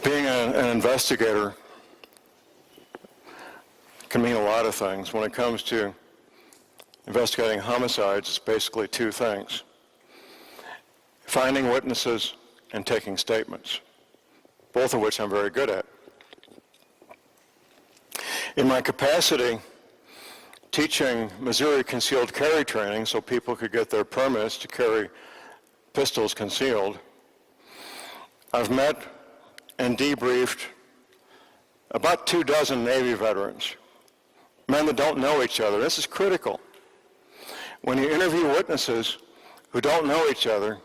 Being an investigator can mean a lot of things. When it comes to investigating homicides, it's basically two things: finding witnesses and taking statements, both of which I'm very good at. In my capacity teaching Missouri concealed carry training so people could get their permits to carry pistols concealed, I've met and debriefed about 24 Navy veterans, men that don't know each other. This is critical. When you interview witnesses who don't know each other,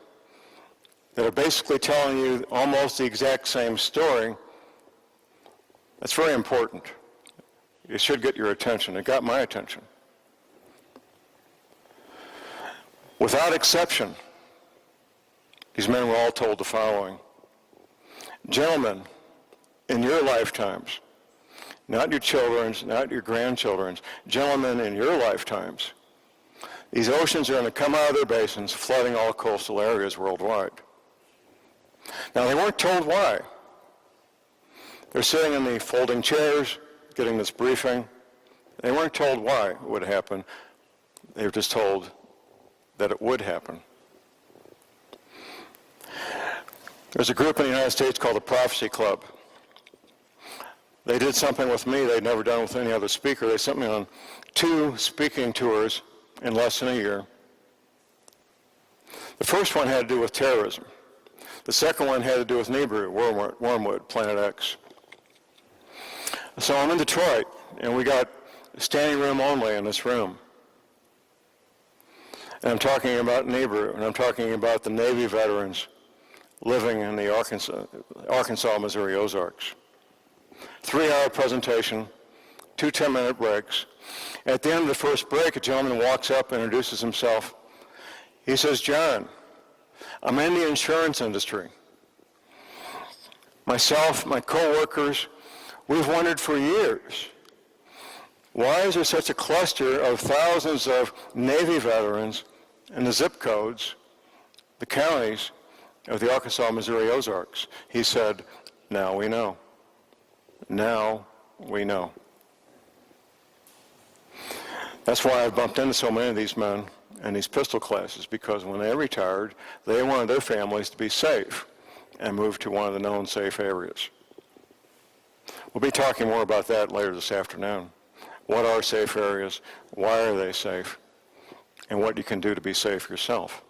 that are basically telling you almost the exact same story, that's very important. It should get your attention. It got my attention. Without exception, these men were all told the following: gentlemen, in your lifetimes, not your children's, not your grandchildren's, gentlemen, in your lifetimes, these oceans are going to come out of their basins, flooding all coastal areas worldwide. Now, they weren't told why. They're sitting in the folding chairs, getting this briefing. They weren't told why it would happen. They were just told that it would happen. There's a group in the United States called the Prophecy Club. They did something with me they'd never done with any other speaker. They sent me on 2 speaking tours in less than a year. The first one had to do with terrorism. The second one had to do with NIBIRU, Wormwood, Planet X. So I'm in Detroit, and we got standing room only in this room. And I'm talking about NIBIRU, and I'm talking about the Navy veterans living in the Arkansas, Missouri Ozarks. 3-hour presentation, 2 10-minute breaks. At the end of the first break, a gentleman walks up and introduces himself. He says, "John, I'm in the insurance industry. Myself, my coworkers, we've wondered for years, why is there such a cluster of thousands of Navy veterans in the zip codes, the counties of the Arkansas, Missouri Ozarks?" He said, "Now we know. Now we know." That's why I've bumped into so many of these men in these pistol classes, because when they retired, they wanted their families to be safe and move to one of the known safe areas. We'll be talking more about that later this afternoon. What are safe areas? Why are they safe? And what you can do to be safe yourself.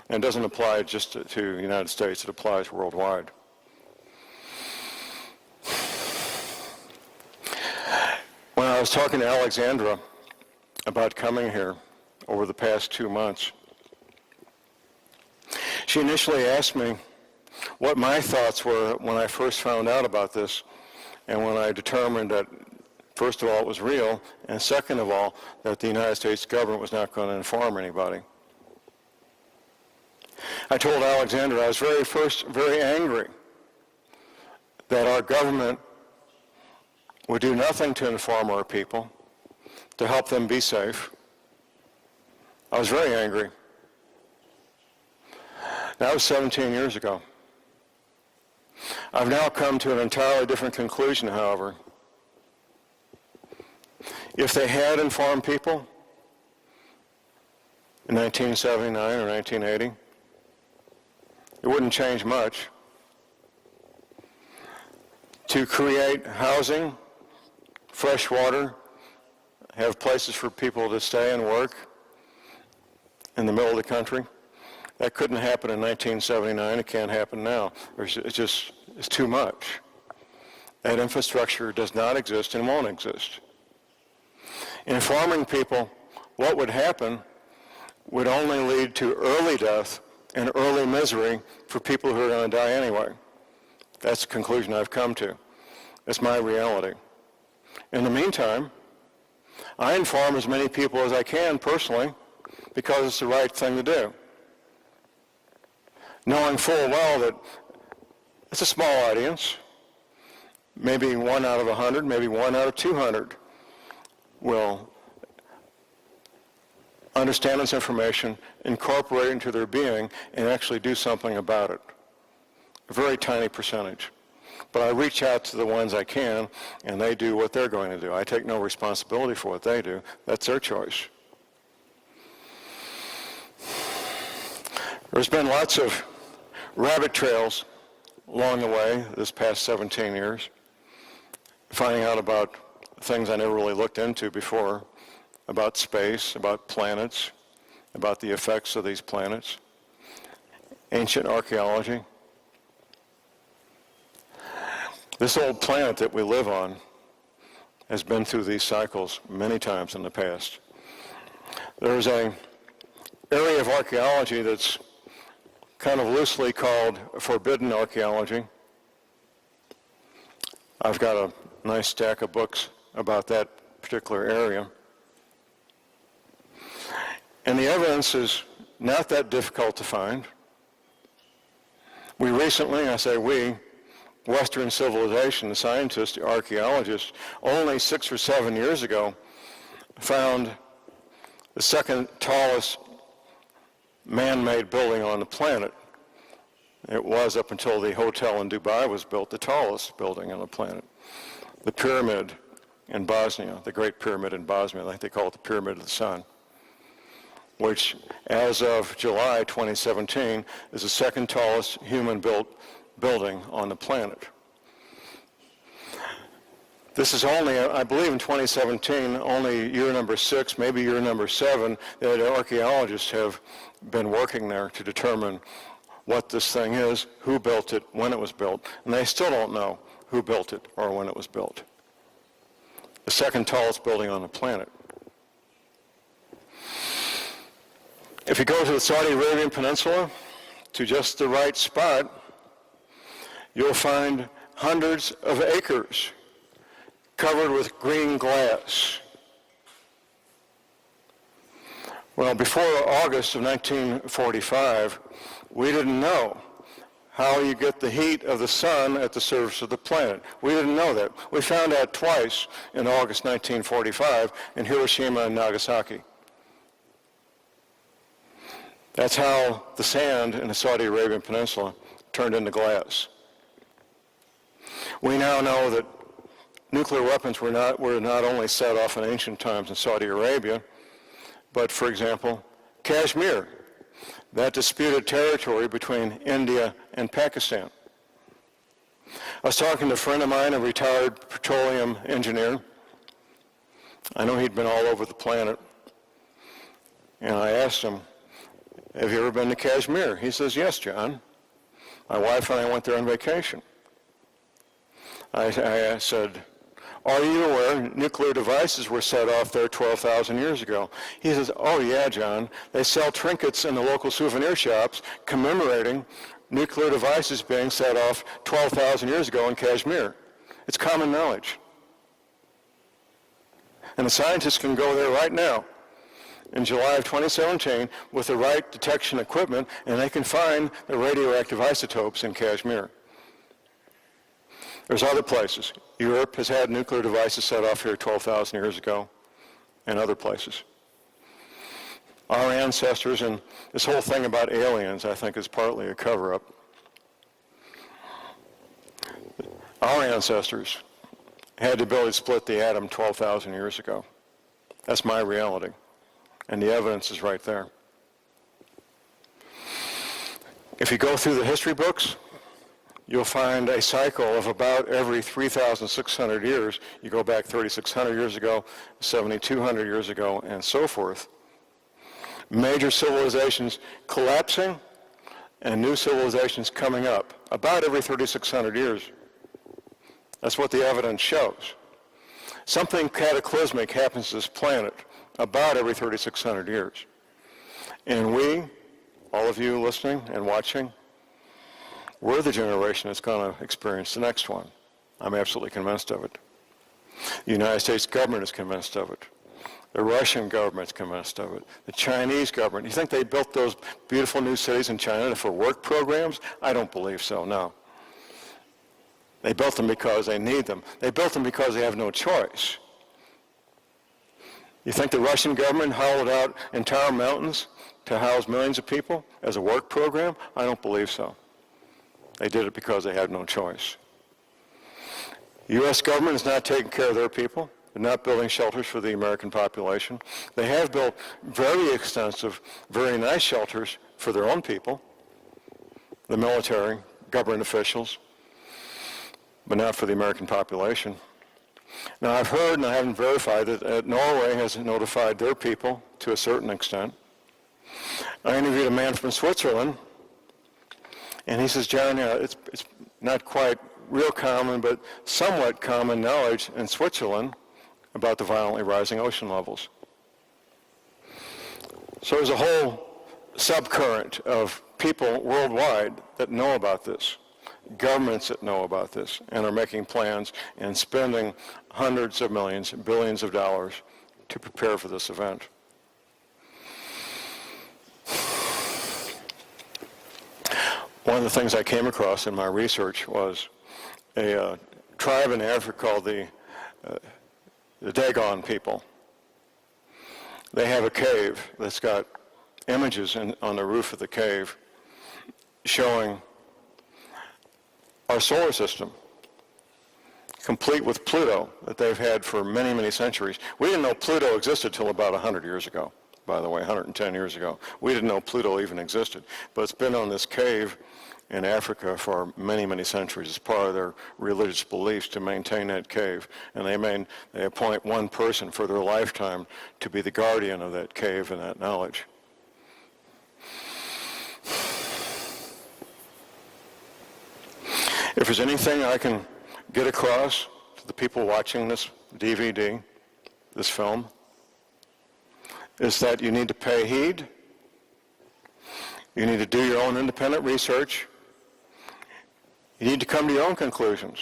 And it doesn't apply just to the United States, it applies worldwide. When I was talking to Alexandra about coming here over the past 2 months, she initially asked me what my thoughts were when I first found out about this, and when I determined that, first of all, it was real, and second of all, that the United States government was not going to inform anybody. I told Alexandra I was very angry that our government would do nothing to inform our people, to help them be safe. I was very angry. That was 17 years ago. I've now come to an entirely different conclusion, however. If they had informed people in 1979 or 1980, it wouldn't change much. To create housing, fresh water, have places for people to stay and work in the middle of the country, that couldn't happen in 1979. It can't happen now. It's too much. That infrastructure does not exist and won't exist. Informing people what would happen would only lead to early death and early misery for people who are going to die anyway. That's the conclusion I've come to. It's my reality. In the meantime, I inform as many people as I can personally because it's the right thing to do, knowing full well that it's a small audience. Maybe 1 out of 100, maybe 1 out of 200 will understand this information, incorporate it into their being, and actually do something about it. A very tiny percentage. But I reach out to the ones I can, and they do what they're going to do. I take no responsibility for what they do. That's their choice. There's been lots of rabbit trails along the way this past 17 years, finding out about things I never really looked into before, about space, about planets, about the effects of these planets, ancient archaeology. This old planet that we live on has been through these cycles many times in the past. There's an area of archaeology that's kind of loosely called forbidden archaeology. I've got a nice stack of books about that particular area. And the evidence is not that difficult to find. We recently, I say we, Western civilization, the scientists, the archaeologists, only 6 or 7 years ago found the second tallest man-made building on the planet. It was, up until the hotel in Dubai was built, the tallest building on the planet. The pyramid in Bosnia, the Great Pyramid in Bosnia, I think they call it the Pyramid of the Sun, which as of July 2017 is the second tallest human-built building on the planet. This is only, I believe in 2017, only year number 6, maybe year number 7, that archaeologists have been working there to determine what this thing is, who built it, when it was built, and they still don't know who built it or when it was built. The second tallest building on the planet. If you go to the Saudi Arabian Peninsula, to just the right spot, you'll find hundreds of acres covered with green glass. Well, before August of 1945, we didn't know how you get the heat of the sun at the surface of the planet. We didn't know that. We found out twice in August 1945 in Hiroshima and Nagasaki. That's how the sand in the Saudi Arabian Peninsula turned into glass. We now know that nuclear weapons were not only set off in ancient times in Saudi Arabia, but, for example, Kashmir, that disputed territory between India and Pakistan. I was talking to a friend of mine, a retired petroleum engineer. I know he'd been all over the planet. And I asked him, have you ever been to Kashmir? He says, yes, John. My wife and I went there on vacation. I said, are you aware nuclear devices were set off there 12,000 years ago? He says, oh yeah, John. They sell trinkets in the local souvenir shops commemorating nuclear devices being set off 12,000 years ago in Kashmir. It's common knowledge. And the scientists can go there right now in July of 2017 with the right detection equipment, and they can find the radioactive isotopes in Kashmir. There's other places. Europe has had nuclear devices set off here 12,000 years ago, and other places. Our ancestors, and this whole thing about aliens, I think, is partly a cover-up. Our ancestors had the ability to split the atom 12,000 years ago. That's my reality, and the evidence is right there. If you go through the history books, you'll find a cycle of about every 3,600 years. You go back 3,600 years ago, 7,200 years ago, and so forth. Major civilizations collapsing and new civilizations coming up about every 3,600 years. That's what the evidence shows. Something cataclysmic happens to this planet about every 3,600 years. And we, all of you listening and watching, we're the generation that's going to experience the next one. I'm absolutely convinced of it. The United States government is convinced of it. The Russian government's convinced of it. The Chinese government. You think they built those beautiful new cities in China for work programs? I don't believe so, no. They built them because they need them. They built them because they have no choice. You think the Russian government hollowed out entire mountains to house millions of people as a work program? I don't believe so. They did it because they had no choice. The U.S. government is not taking care of their people. They're not building shelters for the American population. They have built very extensive, very nice shelters for their own people, the military, government officials, but not for the American population. Now, I've heard, and I haven't verified, that Norway has notified their people to a certain extent. I interviewed a man from Switzerland, and he says, John, it's not quite real common, but somewhat common knowledge in Switzerland about the violently rising ocean levels. So there's a whole subcurrent of people worldwide that know about this, governments that know about this, and are making plans and spending hundreds of millions, billions of dollars to prepare for this event. One of the things I came across in my research was a tribe in Africa called the Dagon people. They have a cave that's got images on the roof of the cave showing our solar system, complete with Pluto, that they've had for many, many centuries. We didn't know Pluto existed till about 100 years ago, by the way, 110 years ago. We didn't know Pluto even existed, but it's been on this cave in Africa for many, many centuries. It's part of their religious beliefs to maintain that cave. And they appoint one person for their lifetime to be the guardian of that cave and that knowledge. If there's anything I can get across to the people watching this DVD, this film, is that you need to pay heed. You need to do your own independent research. You need to come to your own conclusions.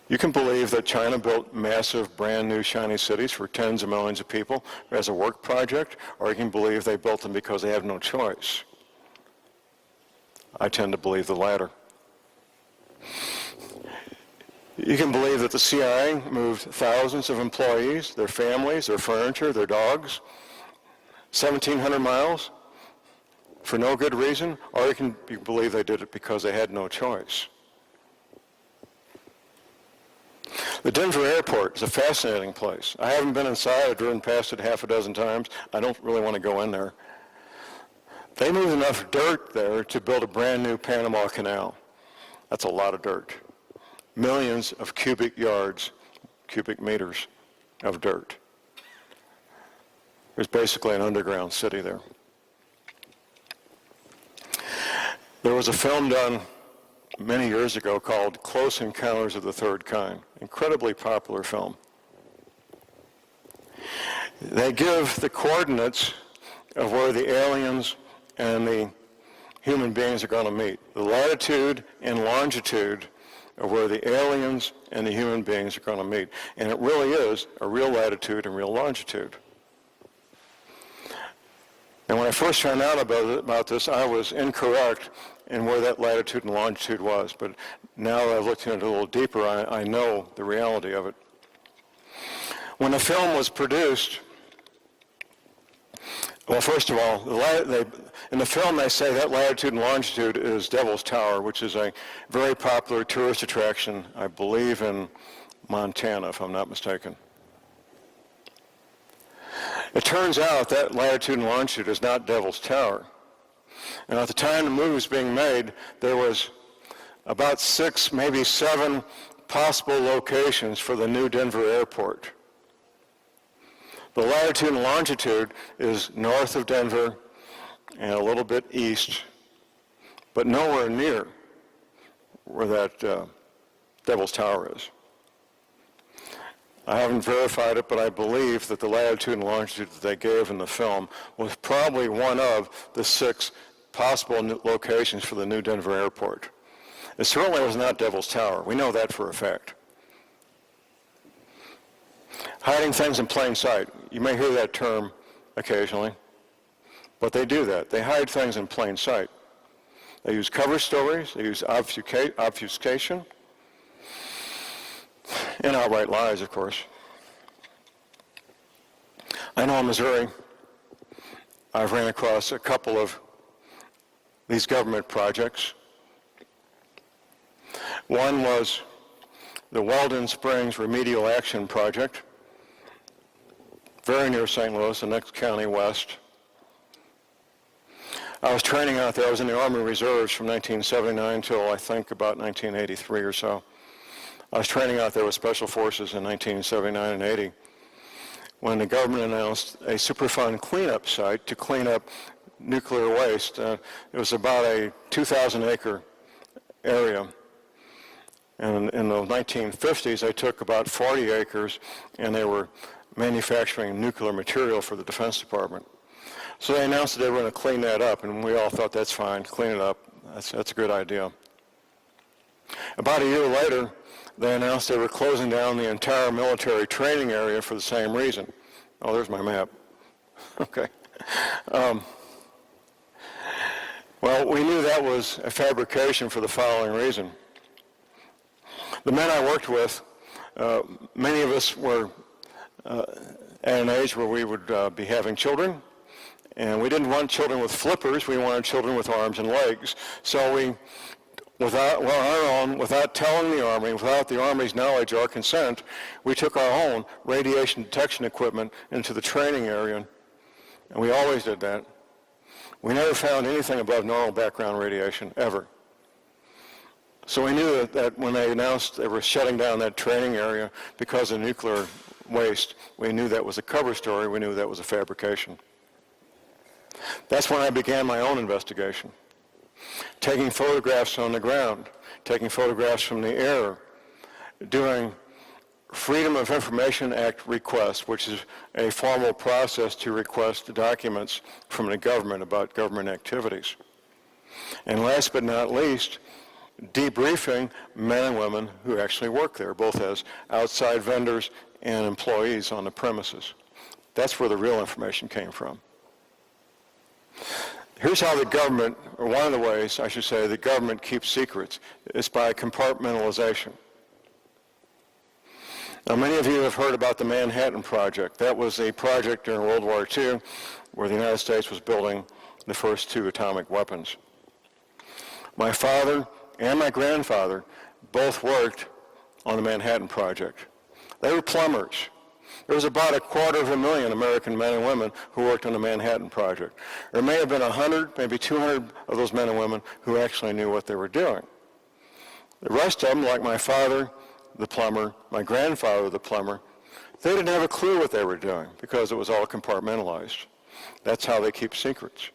You can believe that China built massive, brand new, shiny cities for tens of millions of people as a work project, or you can believe they built them because they have no choice. I tend to believe the latter. You can believe that the CIA moved thousands of employees, their families, their furniture, their dogs, 1,700 miles for no good reason, or you can believe they did it because they had no choice. The Denver airport is a fascinating place. I haven't been inside. I've driven past it half a dozen times. I don't really want to go in there. They moved enough dirt there to build a brand new Panama Canal. That's a lot of dirt. Millions of cubic yards, cubic meters of dirt. There's basically an underground city there. There was a film done many years ago called Close Encounters of the Third Kind. Incredibly popular film. They give the coordinates of where the aliens and the human beings are going to meet. The latitude and longitude of where the aliens and the human beings are going to meet. And it really is a real latitude and real longitude. And when I first found out about this, I was incorrect in where that latitude and longitude was. But now that I've looked into it a little deeper, I know the reality of it. When the film was produced, well, first of all, in the film they say that latitude and longitude is Devil's Tower, which is a very popular tourist attraction, I believe in Montana, if I'm not mistaken. It turns out that latitude and longitude is not Devil's Tower. And at the time the movie was being made, there was about 6, maybe 7 possible locations for the new Denver airport. The latitude and longitude is north of Denver and a little bit east, but nowhere near where that Devil's Tower is. I haven't verified it, but I believe that the latitude and longitude that they gave in the film was probably one of the 6 possible locations for the new Denver airport. It certainly was not Devil's Tower. We know that for a fact. Hiding things in plain sight. You may hear that term occasionally, but they do that. They hide things in plain sight. They use cover stories, they use obfuscation, and outright lies, of course. I know in Missouri, I've ran across a couple of these government projects One was the Weldon Springs Remedial Action Project, very near St. Louis, the next county west. I was training out there. I was in the Army Reserves from 1979 till I think about 1983 or so. I was training out there with Special Forces in 1979 and 80 when the government announced a Superfund cleanup site to clean up nuclear waste. It was about a 2,000-acre area. And in the 1950s, they took about 40 acres, and they were manufacturing nuclear material for the Defense Department. So they announced that they were going to clean that up, and we all thought, that's fine, clean it up. That's a good idea. About a year later, they announced they were closing down the entire military training area for the same reason. Oh, there's my map. Okay. Well, we knew that was a fabrication for the following reason. The men I worked with, many of us were at an age where we would be having children, and we didn't want children with flippers, we wanted children with arms and legs. So we, without telling the Army, without the Army's knowledge or consent, we took our own radiation detection equipment into the training area, and we always did that. We never found anything above normal background radiation, ever. So we knew that when they announced they were shutting down that training area because of nuclear waste, we knew that was a cover story, we knew that was a fabrication. That's when I began my own investigation. Taking photographs on the ground, taking photographs from the air, doing Freedom of Information Act requests, which is a formal process to request documents from the government about government activities. And last but not least, debriefing men and women who actually work there, both as outside vendors and employees on the premises. That's where the real information came from. Here's how the government, or one of the ways, I should say, the government keeps secrets. It's by compartmentalization. Now, many of you have heard about the Manhattan Project. That was a project during World War II where the United States was building the first 2 atomic weapons. My father and my grandfather both worked on the Manhattan Project. They were plumbers. There was about 250,000 American men and women who worked on the Manhattan Project. There may have been 100, maybe 200 of those men and women who actually knew what they were doing. The rest of them, like my father, the plumber, my grandfather, the plumber, they didn't have a clue what they were doing because it was all compartmentalized. That's how they keep secrets.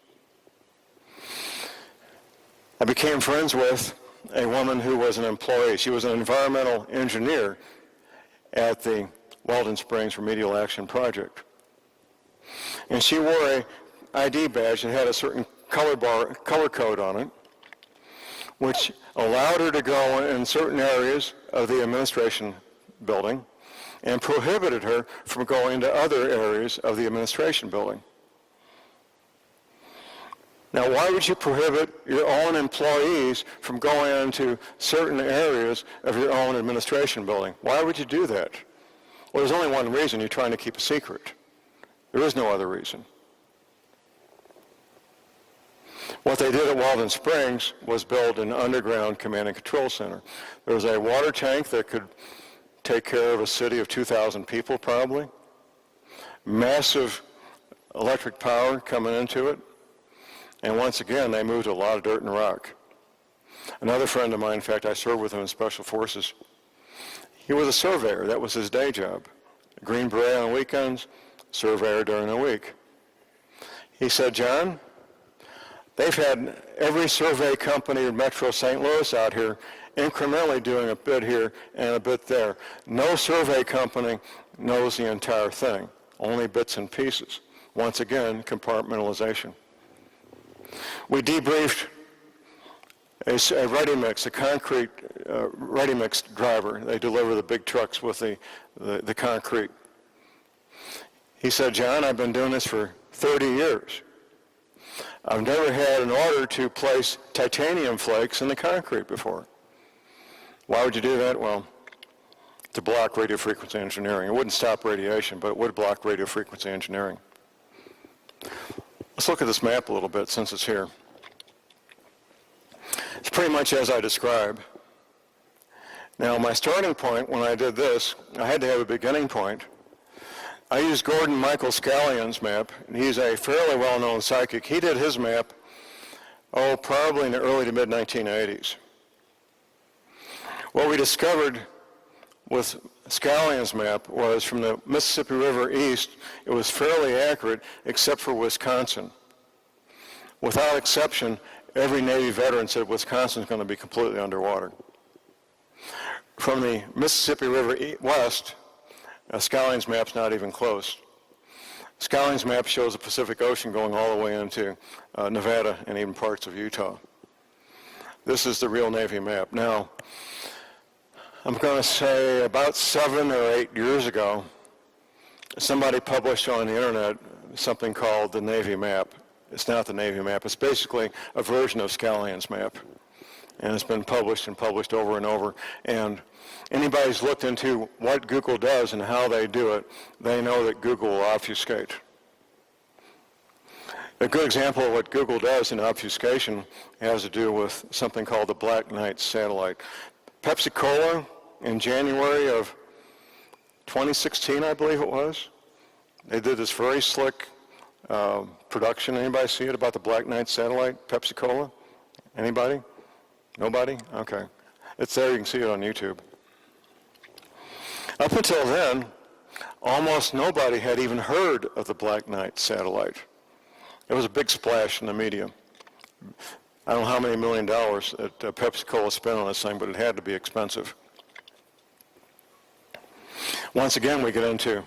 I became friends with a woman who was an employee. She was an environmental engineer at the Weldon Springs Remedial Action Project. And she wore a ID badge that had a certain color code on it, which allowed her to go in certain areas of the administration building and prohibited her from going to other areas of the administration building. Now, why would you prohibit your own employees from going into certain areas of your own administration building? Why would you do that? Well, there's only one reason: you're trying to keep a secret. There is no other reason. What they did at Weldon Springs was build an underground command and control center. There was a water tank that could take care of a city of 2,000 people probably. Massive electric power coming into it. And once again, they moved a lot of dirt and rock. Another friend of mine, in fact, I served with him in Special Forces. He was a surveyor. That was his day job. Green Beret on weekends, surveyor during the week. He said, John, they've had every survey company in Metro St. Louis out here incrementally doing a bit here and a bit there. No survey company knows the entire thing, only bits and pieces. Once again, compartmentalization. We debriefed a ready-mix, a concrete ready-mix driver. They deliver the big trucks with the concrete. He said, John, I've been doing this for 30 years. I've never had an order to place titanium flakes in the concrete before. Why would you do that? Well, to block radio frequency engineering. It wouldn't stop radiation, but it would block radio frequency engineering. Let's look at this map a little bit since it's here. It's pretty much as I describe. Now, my starting point when I did this, I had to have a beginning point. I used Gordon Michael Scallion's map, and he's a fairly well-known psychic. He did his map, probably in the early to mid-1980s. What we discovered with Scallion's map was from the Mississippi River east, it was fairly accurate except for Wisconsin. Without exception, every Navy veteran said Wisconsin's going to be completely underwater. From the Mississippi River west, Scallion's map's not even close. Scallion's map shows the Pacific Ocean going all the way into Nevada and even parts of Utah. This is the real Navy map. Now, I'm going to say about 7 or 8 years ago, somebody published on the internet something called the Navy map. It's not the Navy map. It's basically a version of Scallion's map. And it's been published and published over and over. And anybody who's looked into what Google does and how they do it, they know that Google will obfuscate. A good example of what Google does in obfuscation has to do with something called the Black Knight satellite. Pepsi-Cola in January of 2016, I believe it was, they did this very slick production. Anybody see it about the Black Knight satellite, Pepsi-Cola? Anybody? Nobody? Okay. It's there, you can see it on YouTube. Up until then, almost nobody had even heard of the Black Knight satellite. It was a big splash in the media. I don't know how many $1 million that Pepsi-Cola spent on this thing, but it had to be expensive. Once again, we get into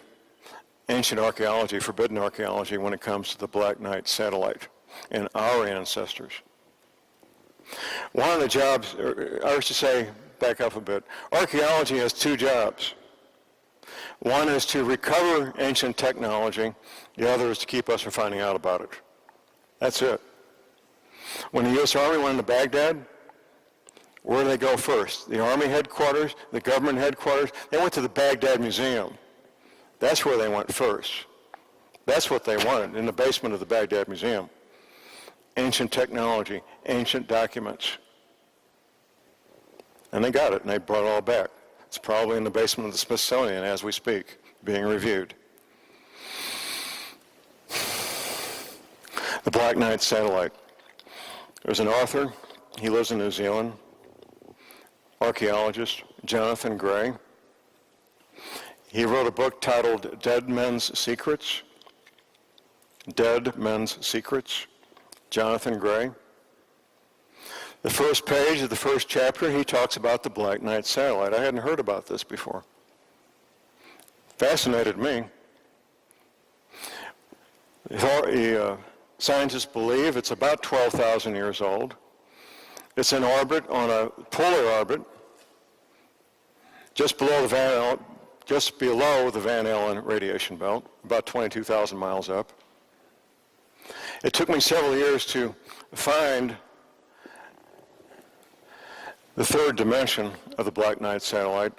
ancient archaeology, forbidden archaeology, when it comes to the Black Knight satellite and our ancestors. One of the jobs, or I should say, back up a bit, archaeology has 2 jobs. One is to recover ancient technology. The other is to keep us from finding out about it. That's it. When the U.S. Army went into Baghdad, where did they go first? The Army headquarters, the government headquarters? They went to the Baghdad Museum. That's where they went first. That's what they wanted, in the basement of the Baghdad Museum. Ancient technology, ancient documents. And they got it, and they brought it all back. It's probably in the basement of the Smithsonian as we speak, being reviewed. The Black Knight satellite. There's an author, he lives in New Zealand, archaeologist, Jonathan Gray. He wrote a book titled Dead Men's Secrets. Dead Men's Secrets, Jonathan Gray. The first page of the first chapter, he talks about the Black Knight satellite. I hadn't heard about this before. Fascinated me. The scientists believe it's about 12,000 years old. It's in orbit on a polar orbit, just below the Van Allen radiation belt, about 22,000 miles up. It took me several years to find the third dimension of the Black Knight satellite.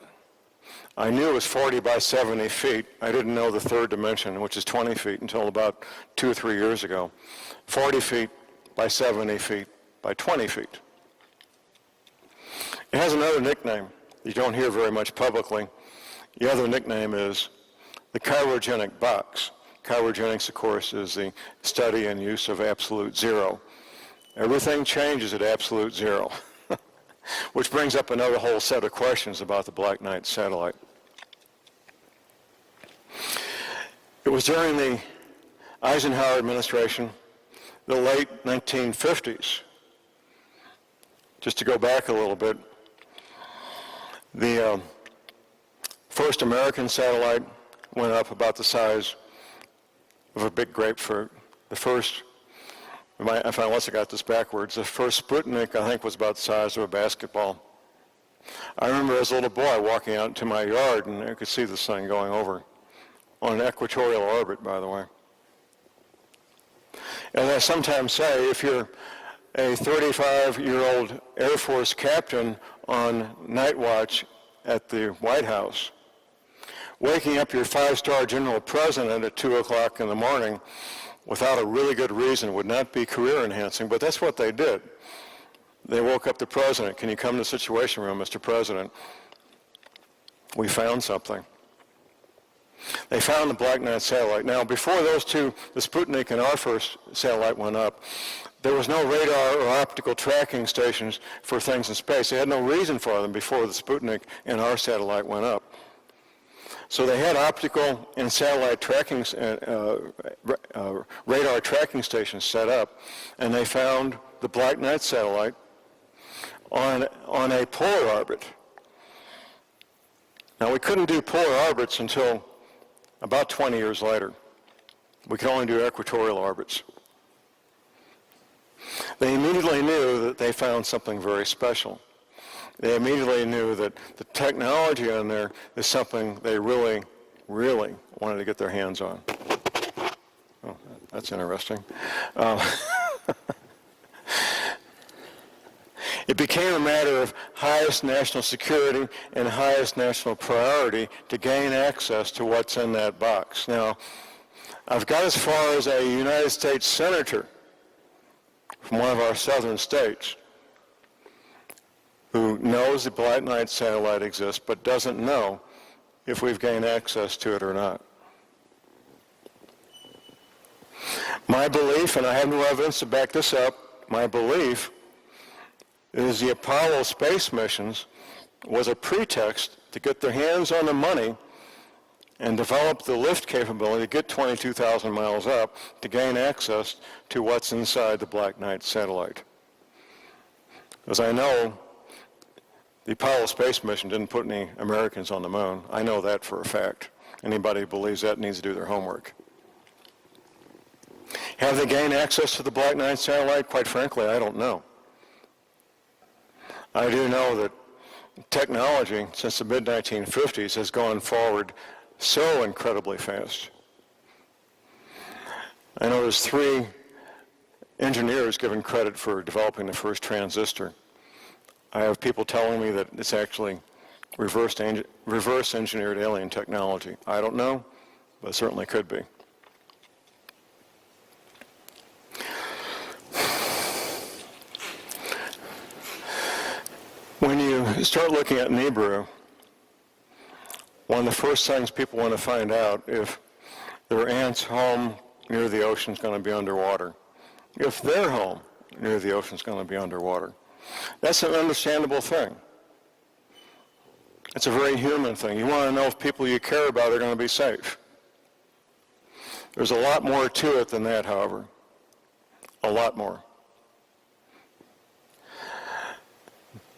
I knew it was 40 by 70 feet. I didn't know the third dimension, which is 20 feet, until about 2 or 3 years ago. 40 feet by 70 feet by 20 feet. It has another nickname you don't hear very much publicly. The other nickname is the chirogenic box. Chirogenics, of course, is the study and use of absolute zero. Everything changes at absolute zero, which brings up another whole set of questions about the Black Knight satellite. It was during the Eisenhower administration, the late 1950s. Just to go back a little bit, the first American satellite went up about the size of a big grapefruit. The first, unless I got this backwards, the first Sputnik, I think, was about the size of a basketball. I remember as a little boy walking out into my yard, and I could see this thing going over on an equatorial orbit, by the way. And I sometimes say, if you're a 35-year-old Air Force captain on night watch at the White House, waking up your 5-star general president at 2 o'clock in the morning without a really good reason would not be career enhancing, but that's what they did. They woke up the president. Can you come to the Situation Room, Mr. President? we found something. They found the Black Knight satellite. Now, before those two, the Sputnik and our first satellite went up, there was no radar or optical tracking stations for things in space. They had no reason for them before the Sputnik and our satellite went up. So they had optical and satellite tracking, radar tracking stations set up, and they found the Black Knight satellite on a polar orbit. Now, we couldn't do polar orbits until about 20 years later. We could only do equatorial orbits. They immediately knew that they found something very special. They immediately knew that the technology on there is something they really, really wanted to get their hands on. Oh, that's interesting. It became a matter of highest national security and highest national priority to gain access to what's in that box. Now, I've got as far as a United States senator from one of our southern states who knows the Black Knight satellite exists but doesn't know if we've gained access to it or not. My belief, and I have no evidence to back this up, my belief is the Apollo space missions was a pretext to get their hands on the money and develop the lift capability to get 22,000 miles up to gain access to what's inside the Black Knight satellite. As I know, the Apollo space mission didn't put any Americans on the moon. I know that for a fact. Anybody who believes that needs to do their homework. Have they gained access to the Black Knight satellite? Quite frankly, I don't know. I do know that technology since the mid-1950s has gone forward so incredibly fast. I know there's 3 engineers given credit for developing the first transistor. I have people telling me that it's actually reverse engineered alien technology. I don't know, but it certainly could be. When you start looking at NIBIRU, one of the first things people want to find out if their aunt's home near the ocean is going to be underwater, if their home near the ocean is going to be underwater. That's an understandable thing. It's a very human thing. You want to know if people you care about are going to be safe. There's a lot more to it than that, however. A lot more.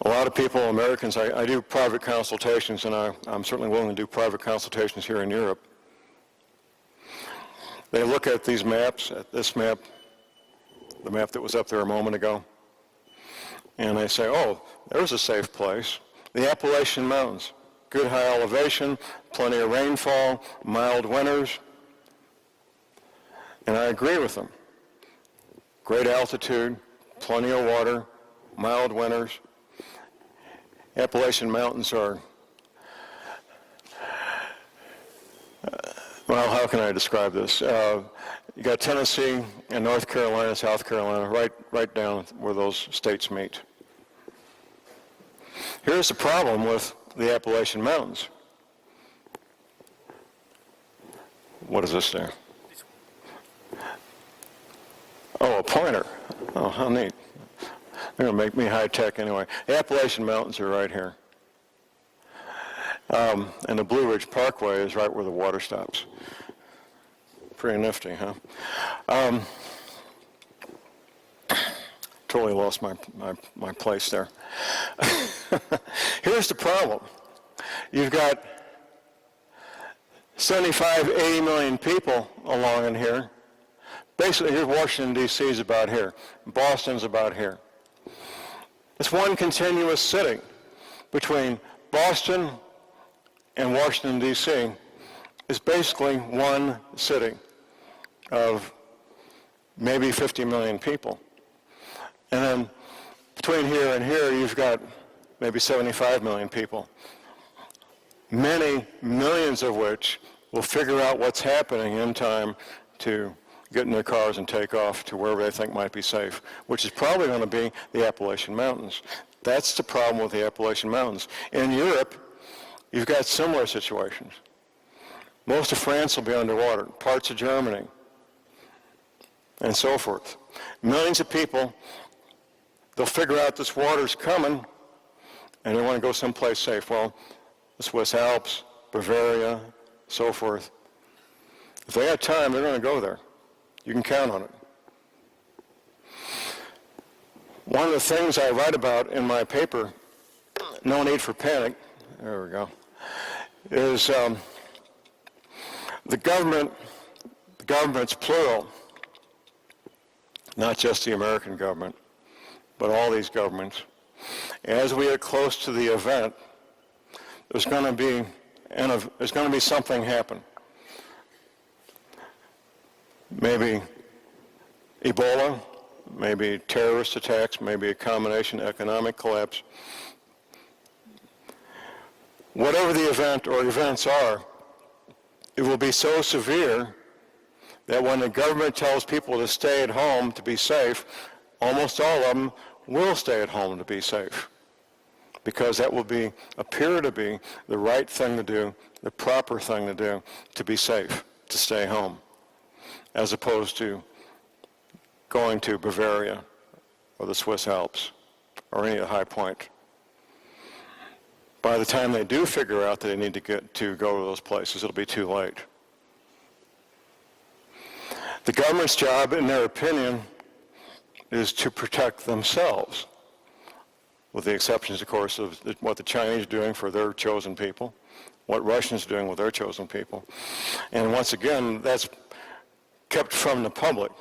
A lot of people, Americans, I do private consultations, and I'm certainly willing to do private consultations here in Europe. They look at these maps, at this map, the map that was up there a moment ago, and they say, oh, there's a safe place. The Appalachian Mountains, good high elevation, plenty of rainfall, mild winters. And I agree with them. Great altitude, plenty of water, mild winters. Appalachian Mountains are, well, how can I describe this? You got Tennessee and North Carolina, South Carolina, right down where those states meet. Here's the problem with the Appalachian Mountains. What is this there? Oh, a pointer. Oh, how neat. They're going to make me high-tech anyway. The Appalachian Mountains are right here. And the Blue Ridge Parkway is right where the water stops. Pretty nifty, huh? Totally lost my place there. Here's the problem. You've got 75, 80 million people along in here. Basically, here's Washington, D.C. is about here. Boston's about here. It's one continuous city between Boston and Washington, D.C. is basically one city of maybe 50 million people. And then between here and here, you've got maybe 75 million people, many millions of which will figure out what's happening in time to get in their cars and take off to wherever they think might be safe, which is probably going to be the Appalachian Mountains. That's the problem with the Appalachian Mountains. In Europe, you've got similar situations. Most of France will be underwater, parts of Germany, and so forth. Millions of people, they'll figure out this water's coming, and they want to go someplace safe. Well, the Swiss Alps, Bavaria, so forth. If they have time, they're going to go there. You can count on it. One of the things I write about in my paper, No Need for Panic, there we go, is the government's plural, not just the American government, but all these governments. As we get close to the event, there's going to be something happen. Maybe Ebola, maybe terrorist attacks, maybe a combination economic collapse. Whatever the event or events are, it will be so severe that when the government tells people to stay at home to be safe, almost all of them will stay at home to be safe, because that will appear to be the right thing to do, the proper thing to do, to be safe, to stay home, as opposed to going to Bavaria or the Swiss Alps or any high point. By the time they do figure out that they need to go to those places, it'll be too late. The government's job, in their opinion, is to protect themselves, with the exceptions, of course, of what the Chinese are doing for their chosen people, what Russians are doing with their chosen people. And once again, that's kept from the public.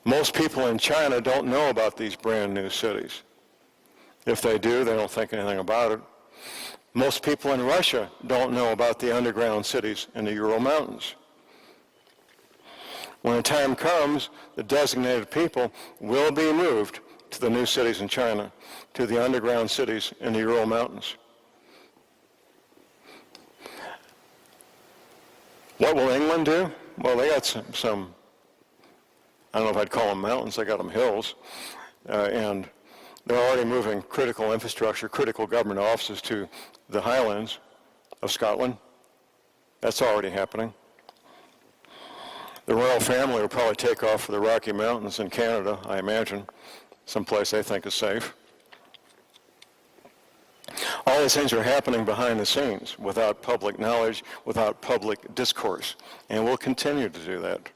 Most people in China don't know about these brand new cities. If they do, they don't think anything about it. Most people in Russia don't know about the underground cities in the Ural Mountains. When the time comes, the designated people will be moved to the new cities in China, to the underground cities in the Ural Mountains. What will England do? Well, they got some I don't know if I'd call them mountains, they got them hills, and they're already moving critical infrastructure, critical government offices to the Highlands of Scotland. That's already happening. The royal family will probably take off for the Rocky Mountains in Canada, I imagine, someplace they think is safe. All these things are happening behind the scenes, without public knowledge, without public discourse, and we'll continue to do that.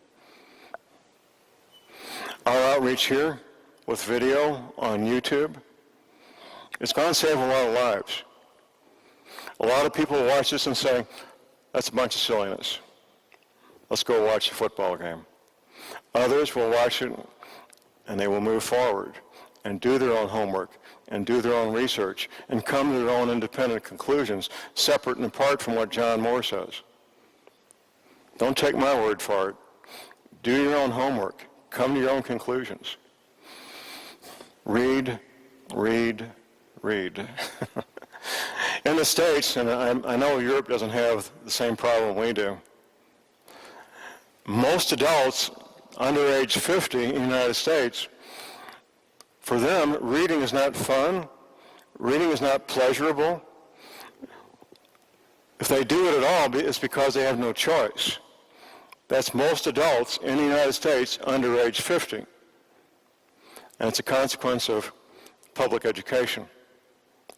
Our outreach here with video on YouTube, it's going to save a lot of lives. A lot of people will watch this and say, that's a bunch of silliness. Let's go watch a football game. Others will watch it and they will move forward and do their own homework and do their own research and come to their own independent conclusions, separate and apart from what John Moore says. Don't take my word for it. Do your own homework. Come to your own conclusions. Read, read, read. In the States, and I know Europe doesn't have the same problem we do, most adults under age 50 in the United States, for them, reading is not fun. Reading is not pleasurable. If they do it at all, it's because they have no choice. That's most adults in the United States under age 50. And it's a consequence of public education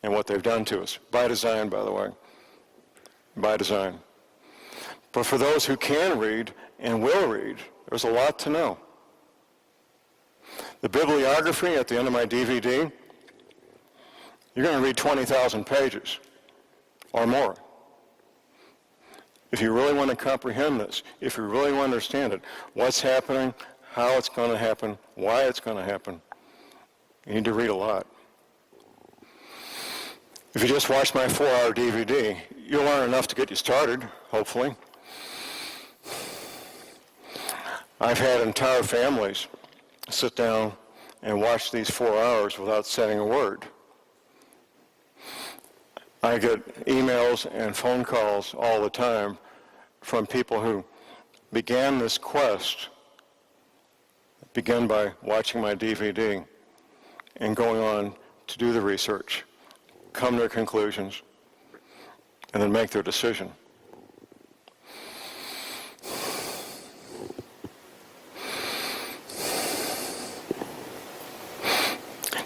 and what they've done to us. By design, by the way. By design. But for those who can read and will read, there's a lot to know. The bibliography at the end of my DVD, you're going to read 20,000 pages or more. If you really want to comprehend this, if you really want to understand it, what's happening, how it's going to happen, why it's going to happen, you need to read a lot. If you just watch my 4-hour DVD, you'll learn enough to get you started, hopefully. I've had entire families sit down and watch these 4 hours without saying a word. I get emails and phone calls all the time from people who began this quest, began by watching my DVD and going on to do the research come to conclusions, and then make their decision.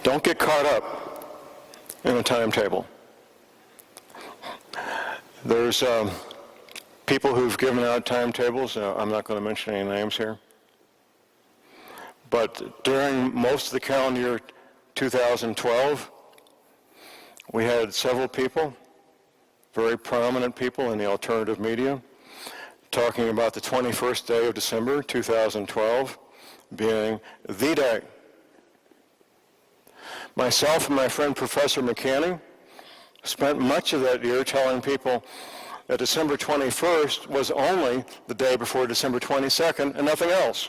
Don't get caught up in a timetable. There's people who've given out timetables. I'm not going to mention any names here. But during most of the calendar year 2012, we had several people, very prominent people in the alternative media, talking about the 21st day of December 2012 being the day. Myself and my friend Professor McCanny spent much of that year telling people that December 21st was only the day before December 22nd and nothing else.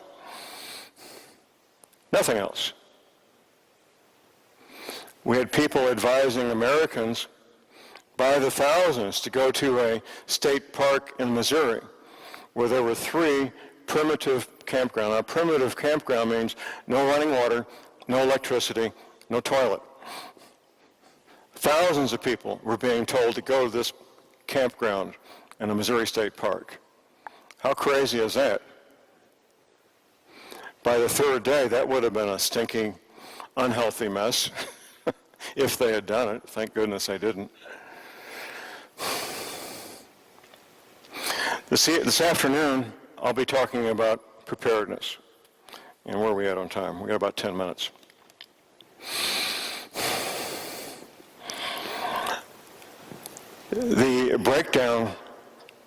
Nothing else. We had people advising Americans by the thousands to go to a state park in Missouri where there were 3 primitive campgrounds. Now, primitive campground means no running water, no electricity, no toilet. Thousands of people were being told to go to this campground in the Missouri State Park. How crazy is that? By the 3rd day, that would have been a stinking, unhealthy mess if they had done it. Thank goodness they didn't. This afternoon, I'll be talking about preparedness. And where are we at on time? We got about 10 minutes. The breakdown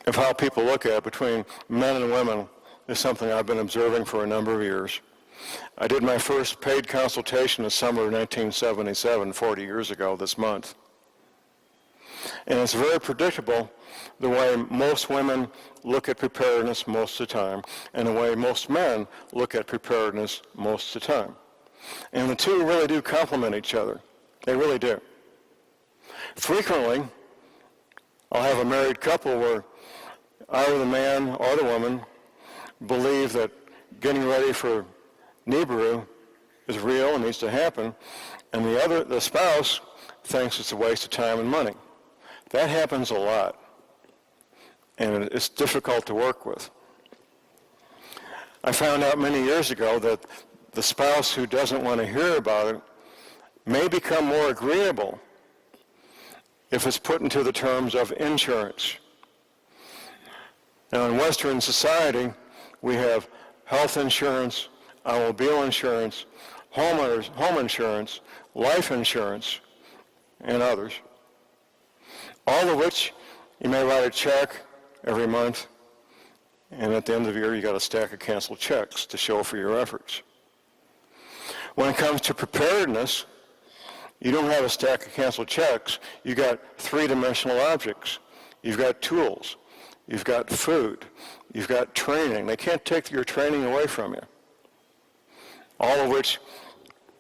of how people look at it between men and women is something I've been observing for a number of years. I did my first paid consultation in the summer of 1977, 40 years ago this month. And it's very predictable the way most women look at preparedness most of the time and the way most men look at preparedness most of the time. And the two really do complement each other. They really do. Frequently, I'll have a married couple where either the man or the woman believe that getting ready for NIBIRU is real and needs to happen, and the spouse thinks it's a waste of time and money. That happens a lot, and it's difficult to work with. I found out many years ago that the spouse who doesn't want to hear about it may become more agreeable if it's put into the terms of insurance. Now, in Western society, we have health insurance, automobile insurance, home insurance, life insurance, and others, all of which you may write a check every month, and at the end of the year, you got a stack of canceled checks to show for your efforts. When it comes to preparedness, you don't have a stack of canceled checks. You got 3-dimensional objects. You've got tools. You've got food. You've got training. They can't take your training away from you. All of which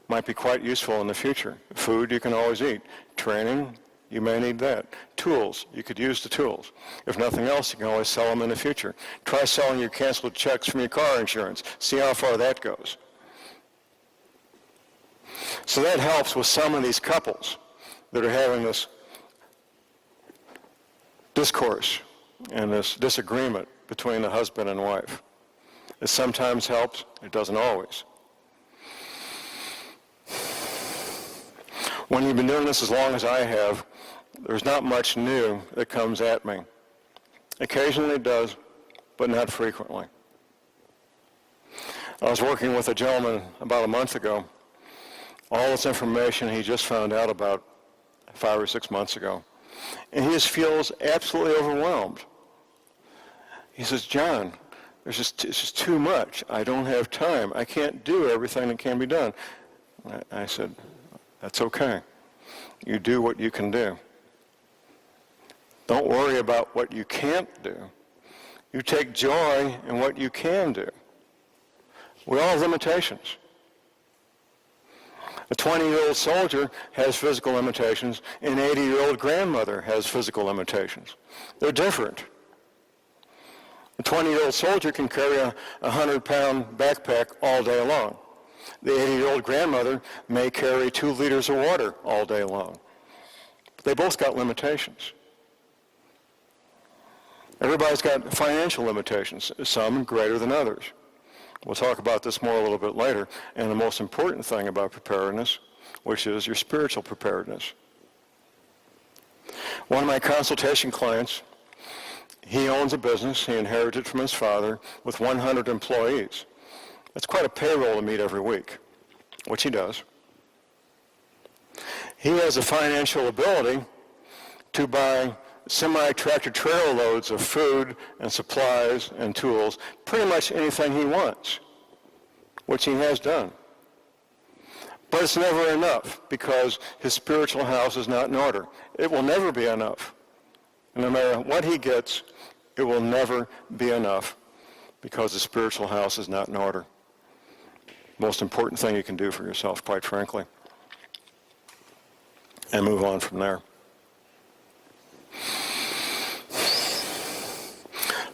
might be quite useful in the future. Food you can always eat. Training, you may need that. Tools, you could use the tools. If nothing else, you can always sell them in the future. Try selling your canceled checks from your car insurance. See how far that goes. So that helps with some of these couples that are having this discourse and this disagreement between the husband and wife. It sometimes helps, it doesn't always. When you've been doing this as long as I have, there's not much new that comes at me. Occasionally it does, but not frequently. I was working with a gentleman about a month ago. All this information he just found out about 5 or 6 months ago. And he just feels absolutely overwhelmed. He says, John, it's just too much. I don't have time. I can't do everything that can be done. I said, that's okay. You do what you can do. Don't worry about what you can't do. You take joy in what you can do. We all have limitations. A 20-year-old soldier has physical limitations. An 80-year-old grandmother has physical limitations. They're different. A 20-year-old soldier can carry a 100-pound backpack all day long. The 80-year-old grandmother may carry 2 liters of water all day long. They both got limitations. Everybody's got financial limitations, some greater than others. We'll talk about this more a little bit later. And the most important thing about preparedness, which is your spiritual preparedness. One of my consultation clients, he owns a business. He inherited from his father with 100 employees. That's quite a payroll to meet every week, which he does. He has the financial ability to buy semi-tractor trailer loads of food and supplies and tools, pretty much anything he wants, which he has done. But it's never enough because his spiritual house is not in order. It will never be enough. And no matter what he gets, it will never be enough because the spiritual house is not in order. Most important thing you can do for yourself, quite frankly. And move on from there.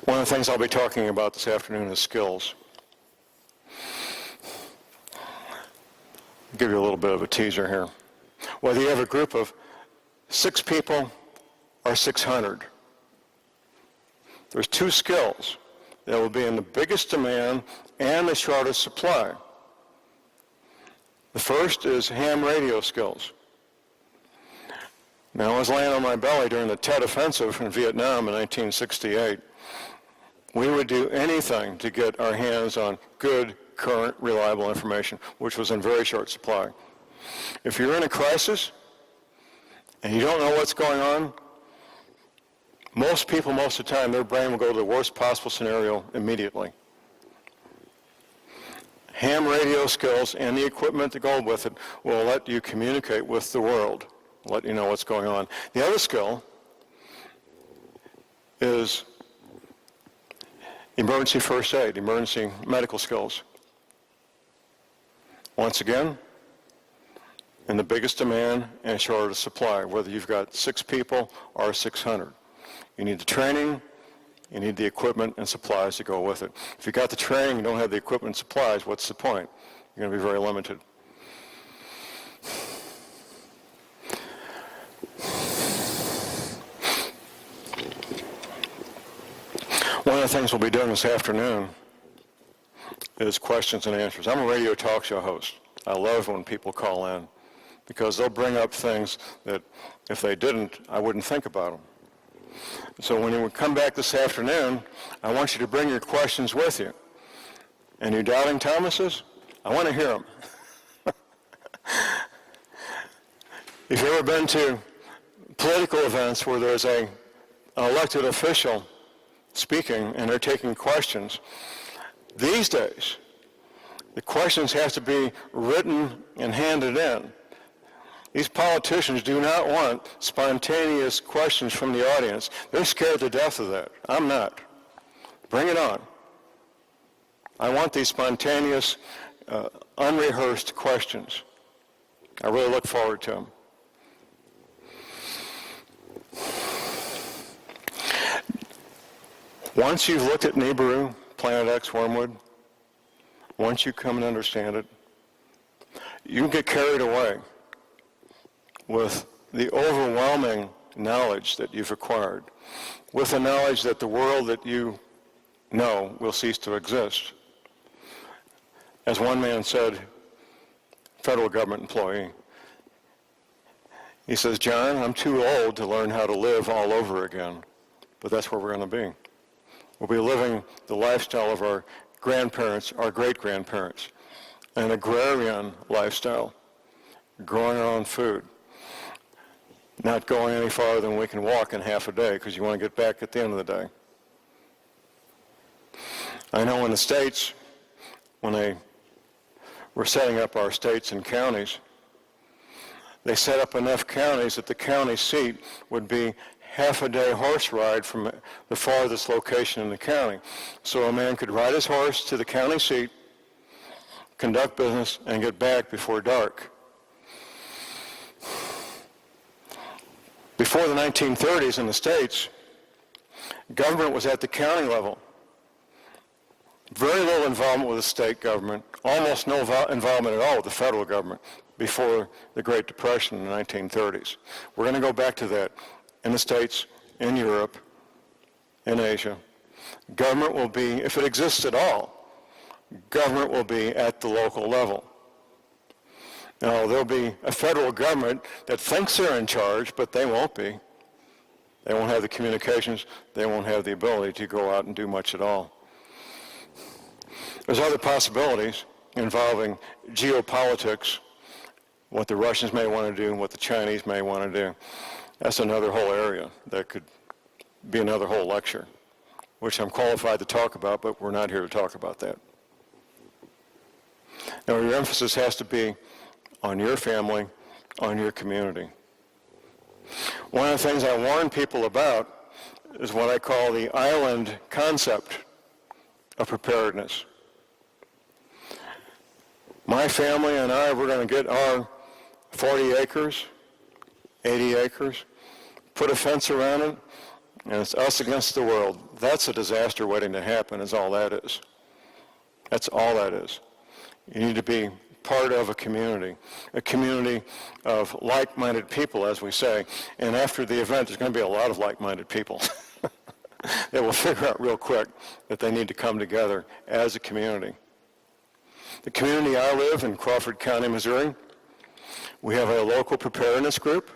One of the things I'll be talking about this afternoon is skills. I'll give you a little bit of a teaser here. Whether you have a group of 6 people or 600, there's 2 skills that will be in the biggest demand and the shortest supply. The first is ham radio skills. Now, I was laying on my belly during the Tet Offensive in Vietnam in 1968. We would do anything to get our hands on good, current, reliable information, which was in very short supply. If you're in a crisis and you don't know what's going on, most people, most of the time, their brain will go to the worst possible scenario immediately. Ham radio skills and the equipment that go with it will let you communicate with the world, let you know what's going on. The other skill is emergency first aid, emergency medical skills. Once again, in the biggest demand and shortest supply, whether you've got 6 people or 600. You need the training, you need the equipment and supplies to go with it. If you got the training and don't have the equipment and supplies, what's the point? You're going to be very limited. One of the things we'll be doing this afternoon is questions and answers. I'm a radio talk show host. I love when people call in because they'll bring up things that if they didn't, I wouldn't think about them. So when you come back this afternoon, I want you to bring your questions with you. And you doubting Thomases, I want to hear them. If you've ever been to political events where there's an elected official speaking and they're taking questions, these days, the questions have to be written and handed in. These politicians do not want spontaneous questions from the audience. They're scared to death of that. I'm not. Bring it on. I want these spontaneous, unrehearsed questions. I really look forward to them. Once you've looked at NIBIRU, Planet X Wormwood, once you come and understand it, you can get carried away with the overwhelming knowledge that you've acquired, with the knowledge that the world that you know will cease to exist. As one man said, federal government employee, he says, "John, I'm too old to learn how to live all over again." But that's where we're going to be. We'll be living the lifestyle of our grandparents, our great-grandparents, an agrarian lifestyle, growing our own food, not going any farther than we can walk in half a day because you want to get back at the end of the day. I know in the States, when they were setting up our states and counties, they set up enough counties that the county seat would be half a day horse ride from the farthest location in the county. So a man could ride his horse to the county seat, conduct business, and get back before dark. Before the 1930s in the States, government was at the county level. Very little involvement with the state government, almost no involvement at all with the federal government. before the Great Depression in the 1930s. We're going to go back to that in the States, in Europe, in Asia. Government will be, if it exists at all, government will be at the local level. Now, there'll be a federal government that thinks they're in charge, but they won't be. They won't have the communications. They won't have the ability to go out and do much at all. There's other possibilities involving geopolitics, what the Russians may want to do, what the Chinese may want to do. That's another whole area that could be another whole lecture, which I'm qualified to talk about, but we're not here to talk about that. Now, your emphasis has to be on your family, on your community. One of the things I warn people about is what I call the island concept of preparedness. My family and I, we're going to get our 40 acres, 80 acres, put a fence around it, and it's us against the world. That's a disaster waiting to happen, is all that is. That's all that is. You need to be part of a community of like-minded people, as we say. And after the event, there's going to be a lot of like-minded people that will figure out real quick that they need to come together as a community. The community I live in, Crawford County, Missouri, we have a local preparedness group.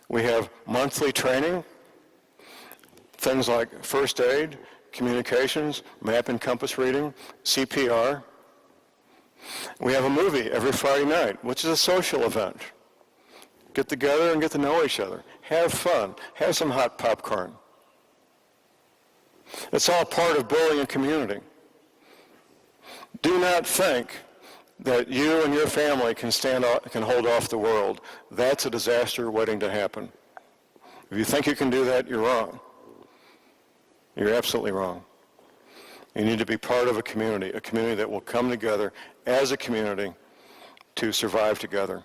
We have monthly training, things like first aid, communications, map and compass reading, CPR. We have a movie every Friday night, which is a social event. Get together and get to know each other. Have fun. Have some hot popcorn. It's all part of building a community. Do not think that you and your family can hold off the world. That's a disaster waiting to happen. If you think you can do that, you're wrong. You're absolutely wrong. You need to be part of a community that will come together as a community to survive together.